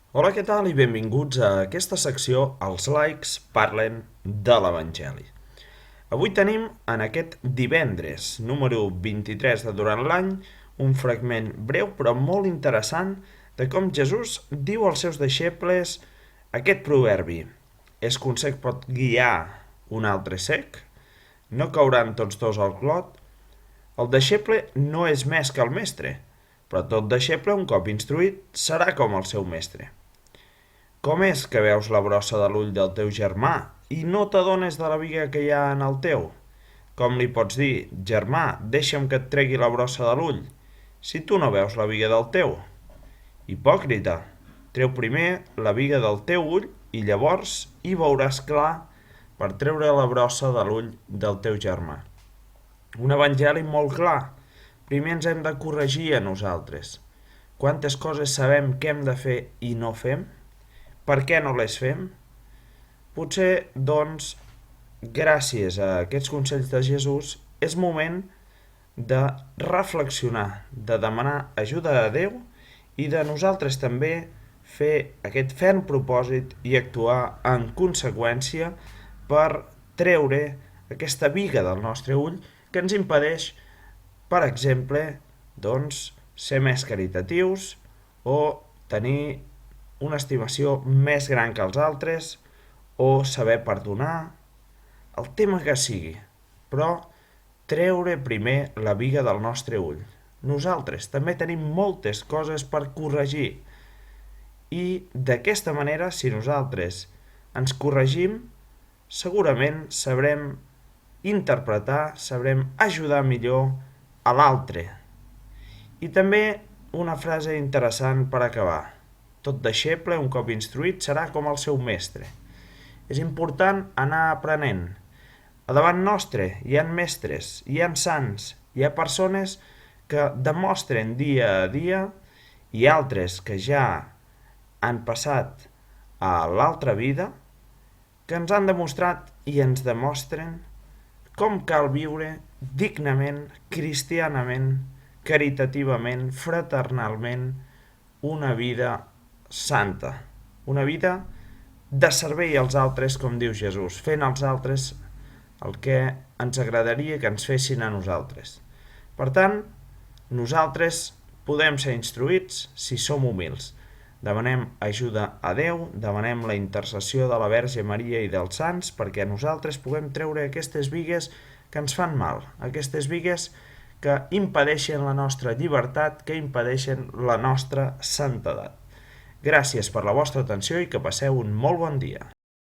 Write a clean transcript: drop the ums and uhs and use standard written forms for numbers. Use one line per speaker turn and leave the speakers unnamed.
Hola, què tal i benvinguts a aquesta secció Els likes parlen de l'Evangeli. Avui tenim en aquest divendres número 23 de durant l'any un fragment breu però molt interessant de com Jesús diu als seus deixebles aquest proverbi: és que un cec pot guiar un altre cec? No cauran tots dos al clot? El deixeble no és més que el mestre, però tot deixeble, un cop instruït, serà com el seu mestre. Com és que veus la brossa de l'ull del teu germà i no t'adones de la biga que hi ha en el teu? Com li pots dir: germà, deixa'm que et tregui la brossa de l'ull, si tu no veus la biga del teu? Hipòcrita, treu primer la biga del teu ull i llavors hi veuràs clar per treure la brossa de l'ull del teu germà. Un evangeli molt clar. Primer ens hem de corregir a nosaltres. Quantes coses sabem que hem de fer i no fem? Per què no les fem? Potser, doncs, gràcies a aquests consells de Jesús, és moment de reflexionar, de demanar ajuda a Déu i de nosaltres també fer aquest ferm propòsit i actuar en conseqüència per treure aquesta biga del nostre ull que ens impedeix, per exemple, doncs, ser més caritatius o tenir una estimació més gran que els altres o saber perdonar, el tema que sigui, però treure primer la biga del nostre ull. Nosaltres també tenim moltes coses per corregir i d'aquesta manera, si nosaltres ens corregim, segurament sabrem interpretar, sabrem ajudar millor a l'altre. I també una frase interessant per acabar: tot deixeble, un cop instruït, serà com el seu mestre. És important anar aprenent. A davant nostre hi ha mestres, hi ha sants, hi ha persones que demostren dia a dia i altres que ja han passat a l'altra vida, que ens han demostrat i ens demostren com cal viure dignament, cristianament, caritativament, fraternalment, una vida santa, una vida de servei als altres, com diu Jesús, fent als altres el que ens agradaria que ens fessin a nosaltres. Per tant, nosaltres podem ser instruïts si som humils. Demanem ajuda a Déu, demanem la intercessió de la Verge Maria i dels sants perquè nosaltres puguem treure aquestes bigues que ens fan mal, aquestes bigues que impedeixen la nostra llibertat, que impedeixen la nostra santedat. Gràcies per la vostra atenció i que passeu un molt bon dia.